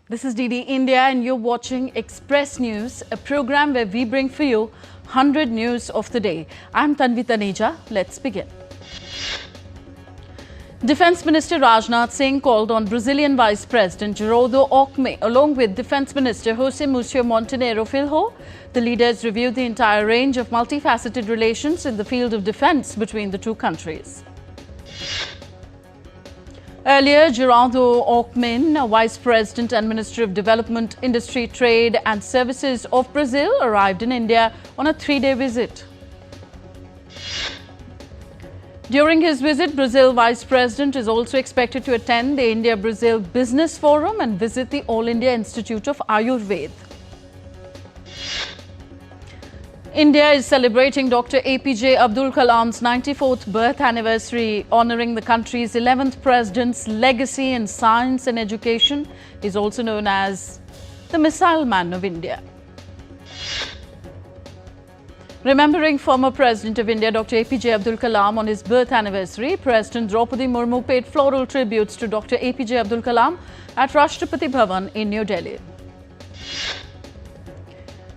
This is DD India and you're watching Express News, a program where we bring for you 100 news of the day. I'm Tanvi Taneja. Let's begin. Defence Minister Rajnath Singh called on Brazilian Vice President Geraldo Alckmin along with Defence Minister José Múcio Monteiro Filho. The leaders reviewed the entire range of multifaceted relations in the field of defence between the two countries. Earlier, Geraldo Alckmin, Vice President and Minister of Development, Industry, Trade and Services of Brazil, arrived in India on a 3-day visit. During his visit, Brazil Vice President is also expected to attend the India-Brazil Business Forum and visit the All India Institute of Ayurveda. India is celebrating Dr. APJ Abdul Kalam's 94th birth anniversary. Honouring the country's 11th president's legacy in science and education is also known as the Missile Man of India. Remembering former President of India Dr. APJ Abdul Kalam on his birth anniversary, President Draupadi Murmu paid floral tributes to Dr. APJ Abdul Kalam at Rashtrapati Bhavan in New Delhi.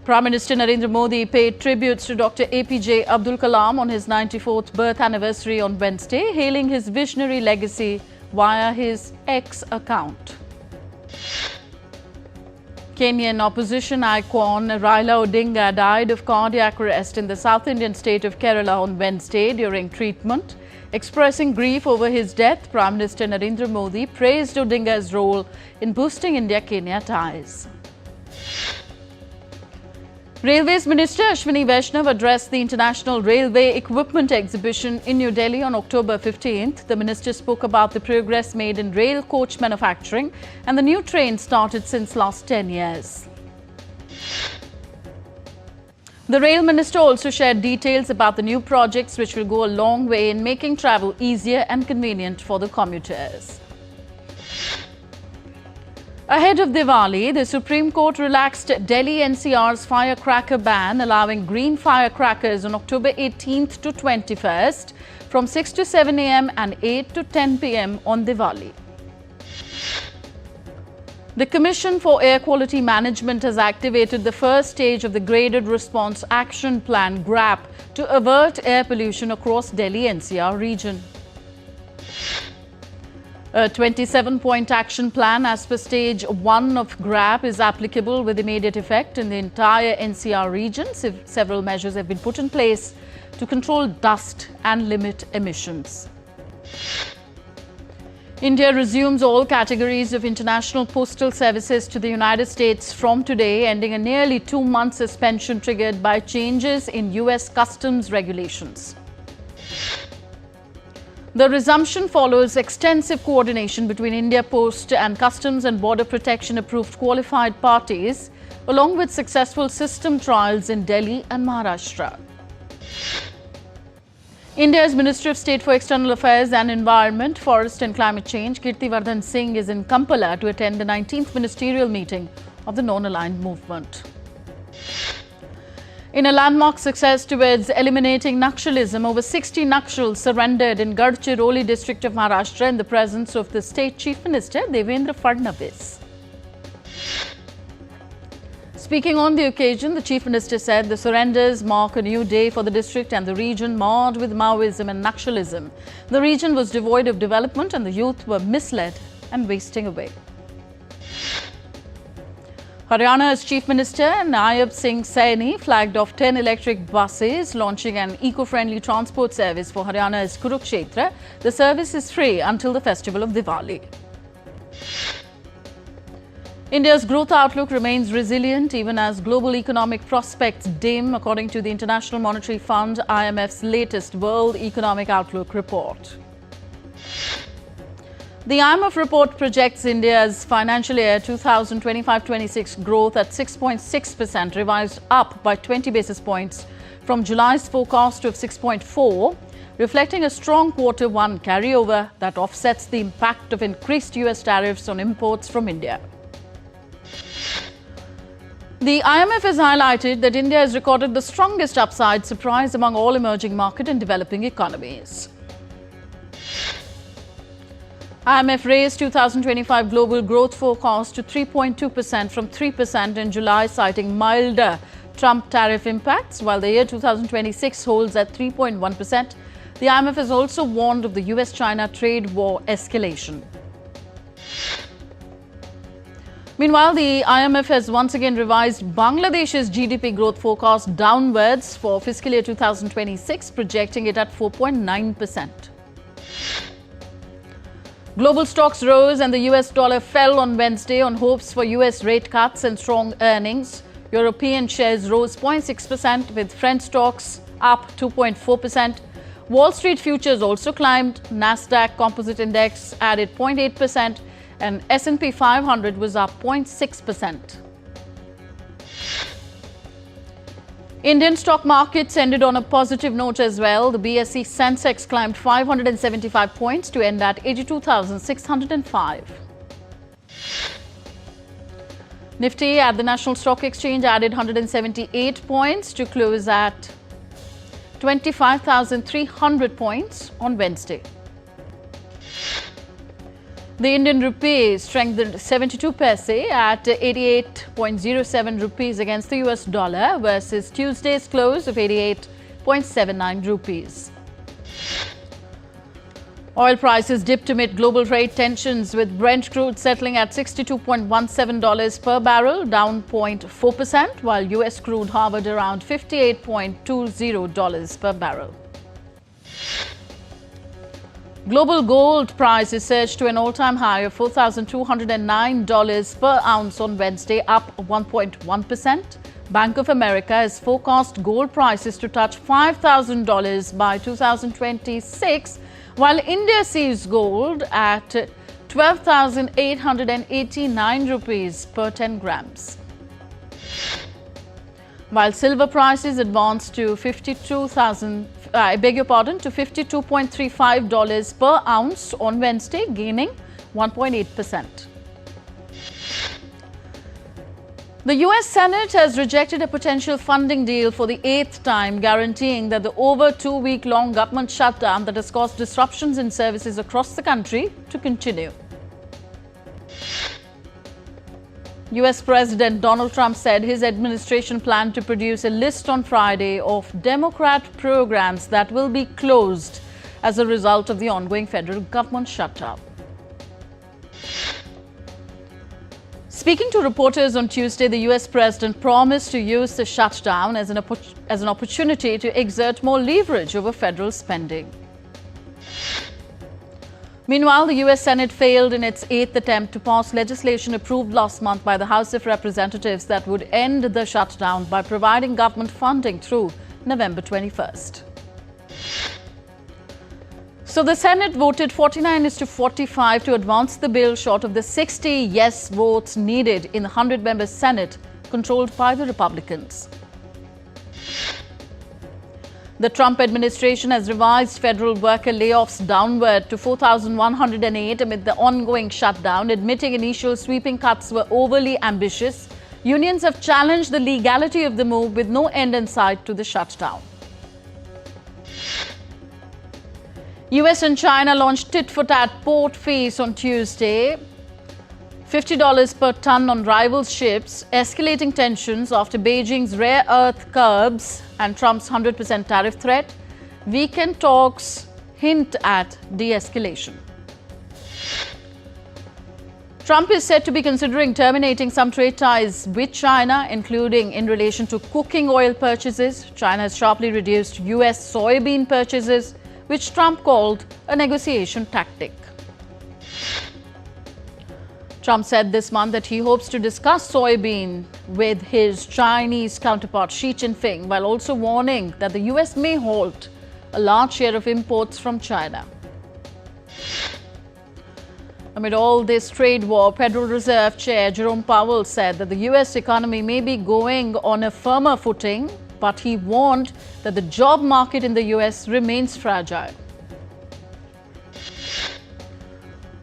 Prime Minister Narendra Modi paid tributes to Dr. APJ Abdul Kalam on his 94th birth anniversary on Wednesday, hailing his visionary legacy via his X account. Kenyan opposition icon Raila Odinga died of cardiac arrest in the South Indian state of Kerala on Wednesday during treatment. Expressing grief over his death, Prime Minister Narendra Modi praised Odinga's role in boosting India-Kenya ties. Railways Minister Ashwini Vaishnav addressed the International Railway Equipment Exhibition in New Delhi on October 15th. The minister spoke about the progress made in rail coach manufacturing and the new trains started since last 10 years. The Rail Minister also shared details about the new projects which will go a long way in making travel easier and convenient for the commuters. Ahead of Diwali, the Supreme Court relaxed Delhi NCR's firecracker ban, allowing green firecrackers on October 18th to 21st from 6 to 7 a.m. and 8 to 10 p.m. on Diwali. The Commission for Air Quality Management has activated the first stage of the Graded Response Action Plan (GRAP) to avert air pollution across Delhi NCR region. A 27-point action plan as per stage 1 of GRAP is applicable with immediate effect in the entire NCR region. Several measures have been put in place to control dust and limit emissions. India resumes all categories of international postal services to the United States from today, ending a nearly 2-month suspension triggered by changes in US customs regulations. The resumption follows extensive coordination between India Post and Customs and Border Protection approved qualified parties, along with successful system trials in Delhi and Maharashtra. India's Minister of State for External Affairs and Environment, Forest and Climate Change, Kirtivardan Singh, is in Kampala to attend the 19th ministerial meeting of the Non-Aligned Movement. In a landmark success towards eliminating Naxalism, over 60 Naxals surrendered in Gadchiroli district of Maharashtra in the presence of the State Chief Minister Devendra Fadnavis. Speaking on the occasion, the Chief Minister said the surrenders mark a new day for the district and the region marred with Maoism and Naxalism. The region was devoid of development and the youth were misled and wasting away. Haryana's Chief Minister Nayab Singh Saini flagged off 10 electric buses, launching an eco-friendly transport service for Haryana's Kurukshetra. The service is free until the festival of Diwali. India's growth outlook remains resilient even as global economic prospects dim, according to the International Monetary Fund, IMF's latest World Economic Outlook report. The IMF report projects India's financial year 2025-26 growth at 6.6%, revised up by 20 basis points from July's forecast of 6.4%, reflecting a strong Q1 carryover that offsets the impact of increased US tariffs on imports from India. The IMF has highlighted that India has recorded the strongest upside surprise among all emerging market and developing economies. IMF raised 2025 global growth forecast to 3.2% from 3% in July, citing milder Trump tariff impacts, while the year 2026 holds at 3.1%. The IMF has also warned of the US-China trade war escalation. Meanwhile, the IMF has once again revised Bangladesh's GDP growth forecast downwards for fiscal year 2026, projecting it at 4.9%. Global stocks rose and the US dollar fell on Wednesday on hopes for US rate cuts and strong earnings. European shares rose 0.6%, with French stocks up 2.4%. Wall Street futures also climbed. Nasdaq Composite Index added 0.8%. And S&P 500 was up 0.6%. Indian stock markets ended on a positive note as well. The BSE Sensex climbed 575 points to end at 82,605. Nifty at the National Stock Exchange added 178 points to close at 25,300 points on Wednesday. The Indian rupee strengthened 72 paise at 88.07 rupees against the US dollar versus Tuesday's close of 88.79 rupees. Oil prices dipped amid global trade tensions, with Brent crude settling at $62.17 per barrel, down 0.4%, while US crude hovered around $58.20 per barrel. Global gold prices surged to an all-time high of $4,209 per ounce on Wednesday, up 1.1%. Bank of America has forecast gold prices to touch $5,000 by 2026, while India sees gold at 12,889 rupees per 10 grams. While silver prices advanced to $52.35 per ounce on Wednesday, gaining 1.8%. The US Senate has rejected a potential funding deal for the 8th time, guaranteeing that the over 2-week-long government shutdown that has caused disruptions in services across the country to continue. US President Donald Trump said his administration planned to produce a list on Friday of Democrat programs that will be closed as a result of the ongoing federal government shutdown. Speaking to reporters on Tuesday, the US President promised to use the shutdown as an opportunity to exert more leverage over federal spending. Meanwhile, the US Senate failed in its 8th attempt to pass legislation approved last month by the House of Representatives that would end the shutdown by providing government funding through November 21st. So the Senate voted 49-45 to advance the bill short of the 60 yes votes needed in the 100-member Senate controlled by the Republicans. The Trump administration has revised federal worker layoffs downward to 4,108 amid the ongoing shutdown, admitting initial sweeping cuts were overly ambitious. Unions have challenged the legality of the move, with no end in sight to the shutdown. US and China launched tit-for-tat port fees on Tuesday. $50 per ton on rival ships, escalating tensions after Beijing's rare earth curbs and Trump's 100% tariff threat. Weekend talks hint at de-escalation. Trump is said to be considering terminating some trade ties with China, including in relation to cooking oil purchases. China has sharply reduced US soybean purchases, which Trump called a negotiation tactic. Trump said this month that he hopes to discuss soybean with his Chinese counterpart Xi Jinping, while also warning that the US may halt a large share of imports from China. Amid all this trade war, Federal Reserve Chair Jerome Powell said that the US economy may be going on a firmer footing, but he warned that the job market in the US remains fragile.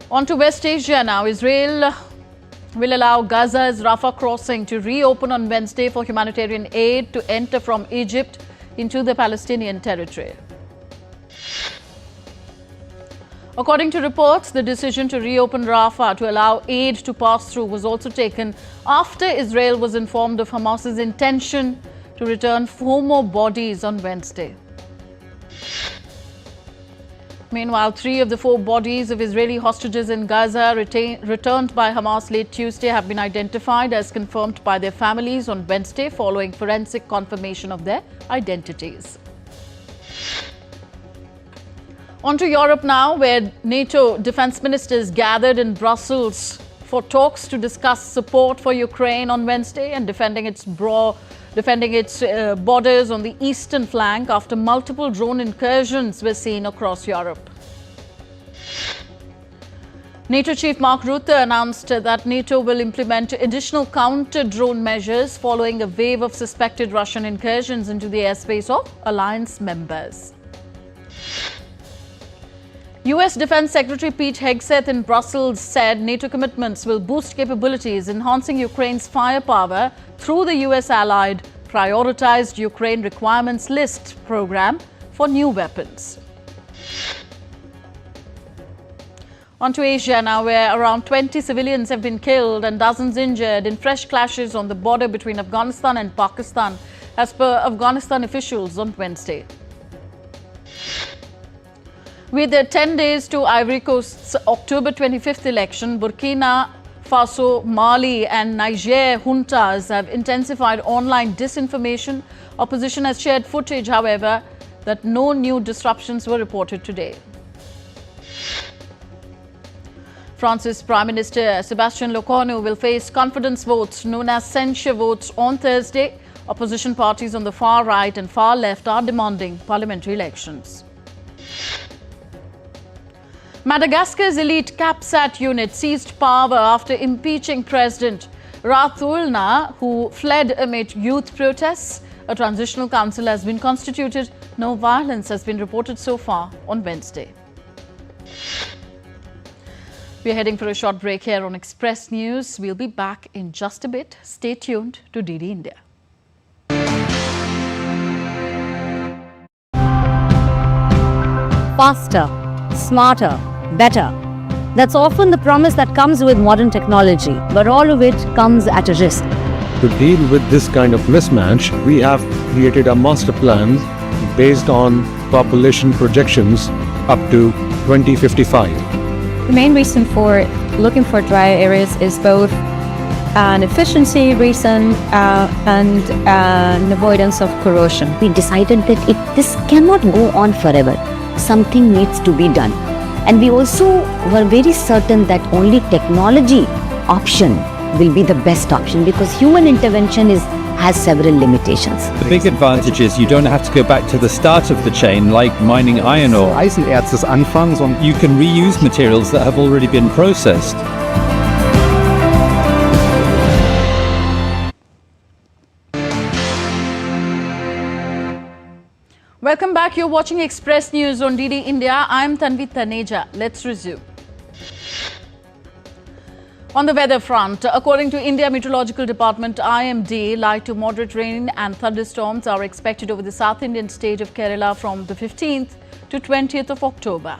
On to West Asia now. Israel will allow Gaza's Rafah crossing to reopen on Wednesday for humanitarian aid to enter from Egypt into the Palestinian territory. According to reports, the decision to reopen Rafah to allow aid to pass through was also taken after Israel was informed of Hamas's intention to return 4 more bodies on Wednesday. Meanwhile, 3 of the 4 bodies of Israeli hostages in Gaza returned by Hamas late Tuesday have been identified as confirmed by their families on Wednesday following forensic confirmation of their identities. On to Europe now, where NATO defense ministers gathered in Brussels for talks to discuss support for Ukraine on Wednesday and defending its borders on the eastern flank after multiple drone incursions were seen across Europe. NATO chief Mark Rutte announced that NATO will implement additional counter-drone measures following a wave of suspected Russian incursions into the airspace of alliance members. US Defense Secretary Pete Hegseth in Brussels said NATO commitments will boost capabilities, enhancing Ukraine's firepower through the US-allied Prioritized Ukraine Requirements List program for new weapons. On to Asia now, where around 20 civilians have been killed and dozens injured in fresh clashes on the border between Afghanistan and Pakistan, as per Afghanistan officials on Wednesday. With their 10 days to Ivory Coast's October 25th election, Burkina Faso, Mali and Niger juntas have intensified online disinformation. Opposition has shared footage, however, that no new disruptions were reported today. France's Prime Minister Sébastien Lecornu will face confidence votes known as censure votes on Thursday. Opposition parties on the far right and far left are demanding parliamentary elections. Madagascar's elite CAPSAT unit seized power after impeaching President Rajoelina, who fled amid youth protests. A transitional council has been constituted. No violence has been reported so far on Wednesday. We're heading for a short break here on Express News. We'll be back in just a bit. Stay tuned to DD India. Faster, smarter, better. That's often the promise that comes with modern technology, but all of it comes at a risk. To deal with this kind of mismatch, we have created a master plan based on population projections up to 2055. The main reason for looking for dry areas is both an efficiency reason and an avoidance of corrosion. We decided that this cannot go on forever. Something needs to be done. And we also were very certain that only technology option will be the best option because human intervention has several limitations. The big advantage is you don't have to go back to the start of the chain like mining iron ore. Eisenerz des Anfangs und You can reuse materials that have already been processed. Welcome back. You're watching Express News on DD India. I'm Tanvi Taneja. Let's resume. On the weather front, according to India Meteorological Department IMD, light to moderate rain and thunderstorms are expected over the South Indian state of Kerala from the 15th to 20th of October.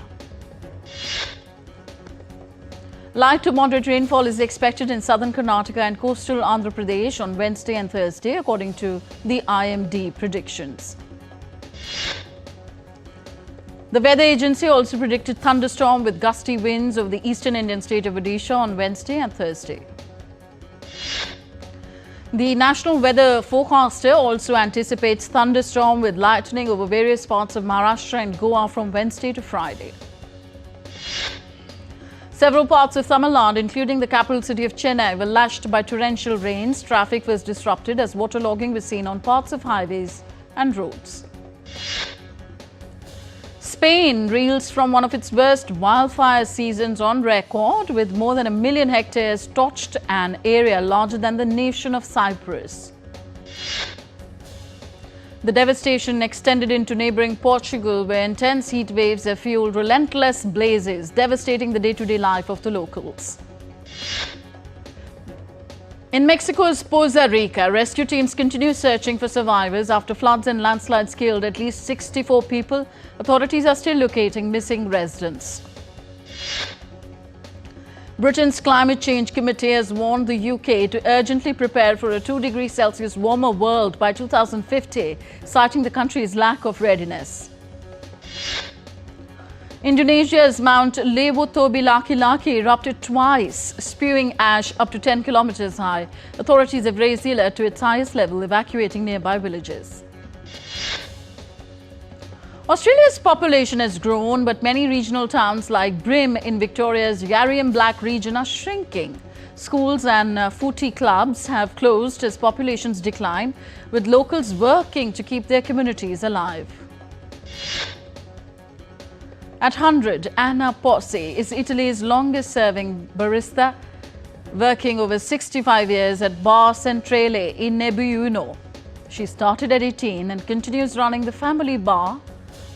Light to moderate rainfall is expected in southern Karnataka and coastal Andhra Pradesh on Wednesday and Thursday, according to the IMD predictions. The weather agency also predicted thunderstorm with gusty winds over the eastern Indian state of Odisha on Wednesday and Thursday. The national weather forecaster also anticipates thunderstorm with lightning over various parts of Maharashtra and Goa from Wednesday to Friday. Several parts of Tamil Nadu, including the capital city of Chennai, were lashed by torrential rains. Traffic was disrupted as waterlogging was seen on parts of highways and roads. Spain reels from one of its worst wildfire seasons on record, with more than 1 million hectares torched, an area larger than the nation of Cyprus. The devastation extended into neighboring Portugal, where intense heat waves have fueled relentless blazes, devastating the day-to-day life of the locals. In Mexico's Poza Rica, rescue teams continue searching for survivors after floods and landslides killed at least 64 people. Authorities are still locating missing residents. Britain's Climate Change Committee has warned the UK to urgently prepare for a 2 degrees Celsius warmer world by 2050, citing the country's lack of readiness. Indonesia's Mount Laki erupted twice, spewing ash up to 10 kilometers high. Authorities have raised the alert to its highest level, evacuating nearby villages. Australia's population has grown, but many regional towns like Brim in Victoria's Yarriam Black region are shrinking. Schools and footy clubs have closed as populations decline, with locals working to keep their communities alive. At 100, Anna Pozzi is Italy's longest-serving barista, working over 65 years at Bar Centrale in Nebbiuno. She started at 18 and continues running the family bar,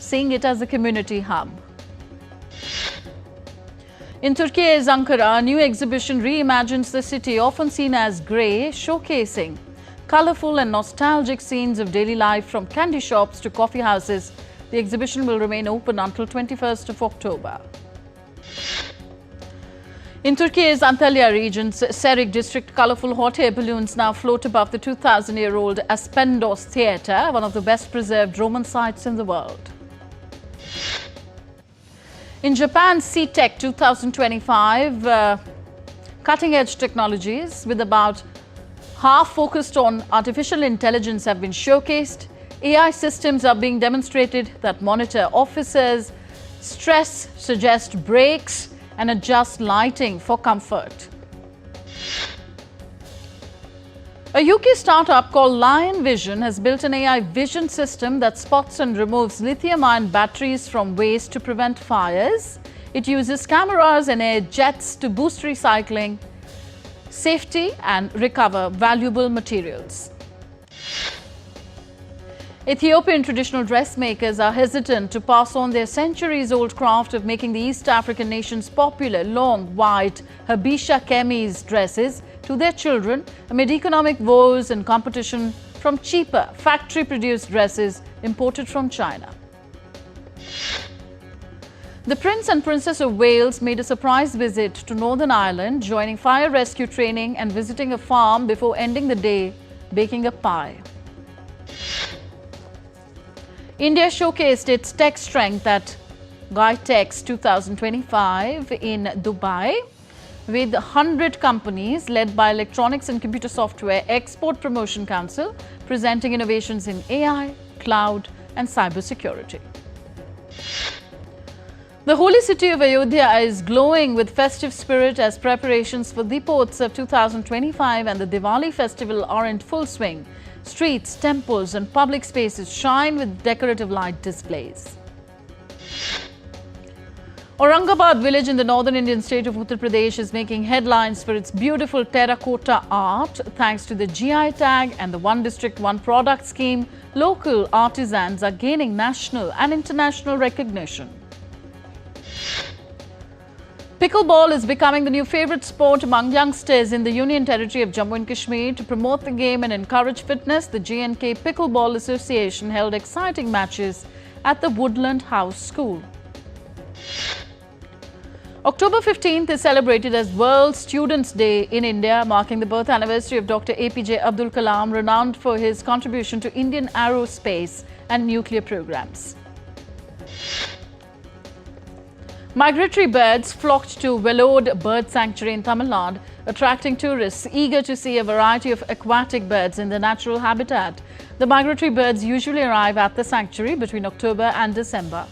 seeing it as a community hub. In Turkey's Ankara, a new exhibition reimagines the city, often seen as grey, showcasing colourful and nostalgic scenes of daily life from candy shops to coffee houses. The exhibition will remain open until 21st of October. In Turkey's Antalya region's Serik district, colourful hot air balloons now float above the 2,000-year-old Aspendos Theatre, one of the best-preserved Roman sites in the world. In Japan's CTech 2025, cutting-edge technologies with about half focused on artificial intelligence have been showcased. AI systems are being demonstrated that monitor officers' stress, suggest breaks, and adjust lighting for comfort. A UK startup called Lion Vision has built an AI vision system that spots and removes lithium-ion batteries from waste to prevent fires. It uses cameras and air jets to boost recycling, safety, and recover valuable materials. Ethiopian traditional dressmakers are hesitant to pass on their centuries-old craft of making the East African nation's popular long, white Habesha Kemis dresses to their children amid economic woes and competition from cheaper factory-produced dresses imported from China. The Prince and Princess of Wales made a surprise visit to Northern Ireland, joining fire rescue training and visiting a farm before ending the day baking a pie. India showcased its tech strength at GITEX 2025 in Dubai, with 100 companies led by Electronics and Computer Software Export Promotion Council presenting innovations in AI, cloud, and cybersecurity. The holy city of Ayodhya is glowing with festive spirit as preparations for Deepotsav 2025 and the Diwali festival are in full swing. Streets, temples, and public spaces shine with decorative light displays. Aurangabad village in the northern Indian state of Uttar Pradesh is making headlines for its beautiful terracotta art. Thanks to the GI tag and the One District, One Product scheme, local artisans are gaining national and international recognition. Pickleball is becoming the new favorite sport among youngsters in the Union Territory of Jammu and Kashmir. To promote the game and encourage fitness, the J&K Pickleball Association held exciting matches at the Woodland House School. October 15th is celebrated as World Students' Day in India, marking the birth anniversary of Dr. APJ Abdul Kalam, renowned for his contribution to Indian aerospace and nuclear programs. Migratory birds flocked to Vellode Bird Sanctuary in Tamil Nadu, attracting tourists eager to see a variety of aquatic birds in their natural habitat. The migratory birds usually arrive at the sanctuary between October and December.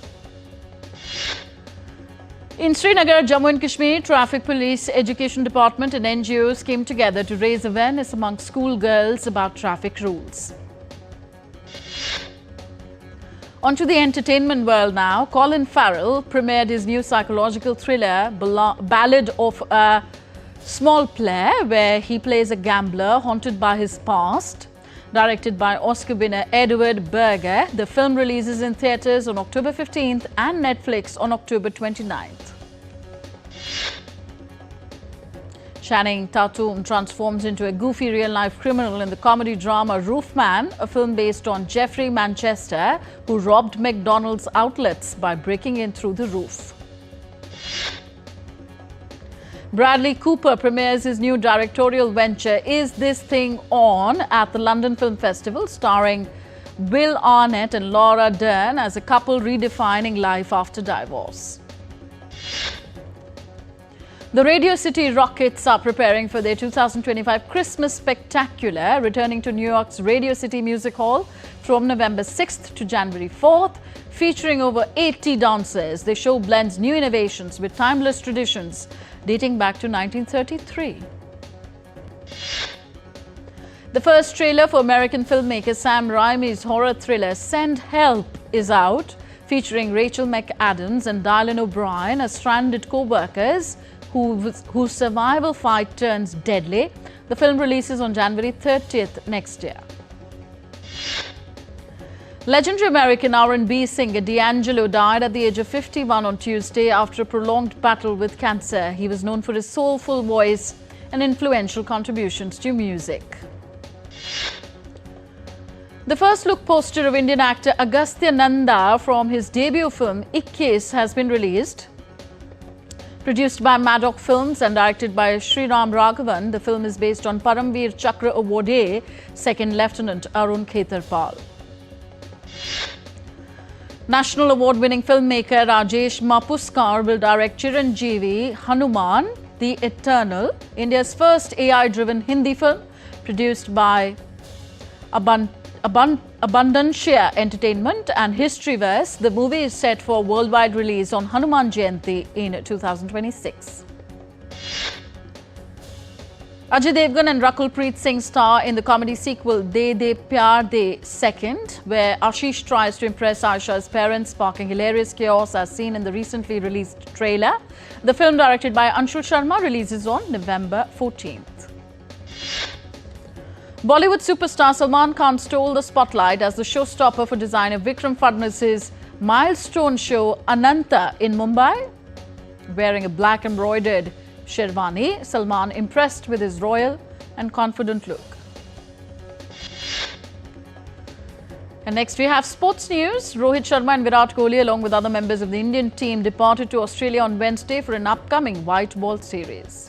In Srinagar, Jammu and Kashmir, Traffic Police, Education Department and NGOs came together to raise awareness among schoolgirls about traffic rules. Onto the entertainment world now. Colin Farrell premiered his new psychological thriller, Ballad of a Small Player, where he plays a gambler haunted by his past. Directed by Oscar winner Edward Berger, the film releases in theatres on October 15th and Netflix on October 29th. Channing Tatum transforms into a goofy real-life criminal in the comedy drama Roofman, a film based on Jeffrey Manchester, who robbed McDonald's outlets by breaking in through the roof. Bradley Cooper premieres his new directorial venture, Is This Thing On?, at the London Film Festival, starring Will Arnett and Laura Dern as a couple redefining life after divorce. The Radio City Rockets are preparing for their 2025 Christmas Spectacular, returning to New York's Radio City Music Hall from November 6th to January 4th. Featuring over 80 dancers, the show blends new innovations with timeless traditions dating back to 1933. The first trailer for American filmmaker Sam Raimi's horror thriller Send Help is out, featuring Rachel McAdams and Dylan O'Brien as stranded co-workers whose survival fight turns deadly. The film releases on January 30th next year. Legendary American R&B singer D'Angelo died at the age of 51 on Tuesday after a prolonged battle with cancer. He was known for his soulful voice and influential contributions to music. The first look poster of Indian actor Agastya Nanda from his debut film Ikkis has been released. Produced by Maddock Films and directed by Sriram Raghavan, the film is based on Paramveer Chakra Awardee Second Lieutenant Arun Khetarpal. National award-winning filmmaker Rajesh Mapuskar will direct Chiranjeevi Hanuman, The Eternal, India's first AI-driven Hindi film, produced by Abundancia Entertainment and Historyverse. The movie is set for worldwide release on Hanuman Jayanti in 2026. Ajay Devgan and Rakul Preet Singh star in the comedy sequel De De Pyar De Second, where Ashish tries to impress Aisha's parents, sparking hilarious chaos as seen in the recently released trailer. The film, directed by Anshul Sharma, releases on November 14th. Bollywood superstar Salman Khan stole the spotlight as the showstopper for designer Vikram Fadnavis's milestone show Ananta in Mumbai. Wearing a black embroidered sherwani, Salman impressed with his royal and confident look. And next we have sports news. Rohit Sharma and Virat Kohli, along with other members of the Indian team, departed to Australia on Wednesday for an upcoming white ball series.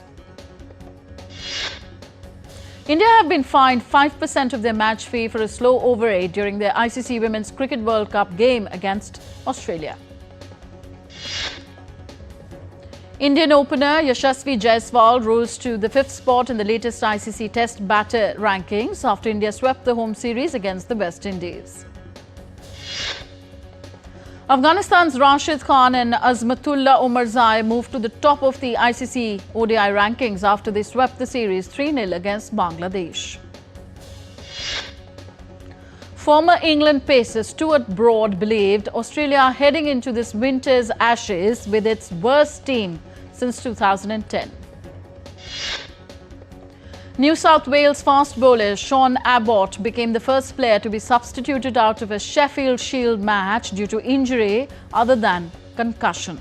India have been fined 5% of their match fee for a slow over 8 during their ICC Women's Cricket World Cup game against Australia. Indian opener Yashasvi Jaiswal rose to the 5th spot in the latest ICC Test batter rankings after India swept the home series against the West Indies. Afghanistan's Rashid Khan and Azmatullah Omarzai moved to the top of the ICC ODI rankings after they swept the series 3-0 against Bangladesh. Former England pacer Stuart Broad believed Australia are heading into this winter's Ashes with its worst team since 2010. New South Wales fast bowler Sean Abbott became the first player to be substituted out of a Sheffield Shield match due to injury other than concussion.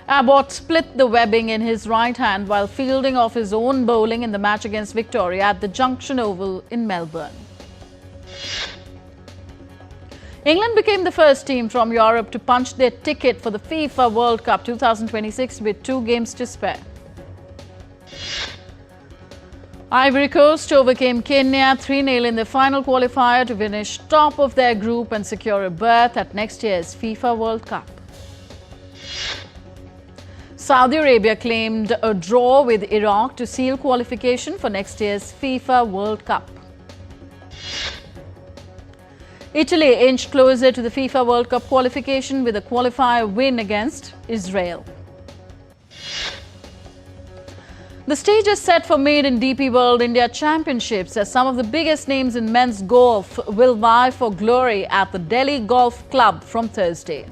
Abbott split the webbing in his right hand while fielding off his own bowling in the match against Victoria at the Junction Oval in Melbourne. England became the first team from Europe to punch their ticket for the FIFA World Cup 2026 with 2 games to spare. Ivory Coast overcame Kenya 3-0 in the final qualifier to finish top of their group and secure a berth at next year's FIFA World Cup. Saudi Arabia claimed a draw with Iraq to seal qualification for next year's FIFA World Cup. Italy inched closer to the FIFA World Cup qualification with a qualifier win against Israel. The stage is set for Made in DP World India Championships as some of the biggest names in men's golf will vie for glory at the Delhi Golf Club from Thursday.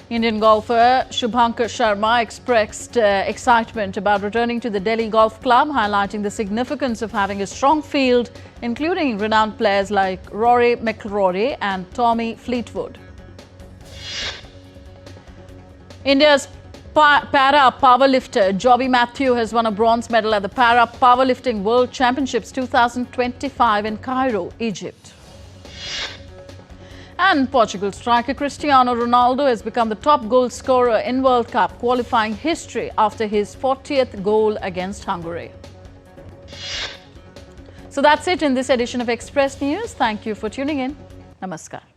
Indian golfer Shubhankar Sharma expressed excitement about returning to the Delhi Golf Club, highlighting the significance of having a strong field, including renowned players like Rory McIlroy and Tommy Fleetwood. India's Para powerlifter Jobby Matthew has won a bronze medal at the Para Powerlifting World Championships 2025 in Cairo, Egypt. And Portugal striker Cristiano Ronaldo has become the top goal scorer in World Cup qualifying history after his 40th goal against Hungary. So that's it in this edition of Express News. Thank you for tuning in. Namaskar.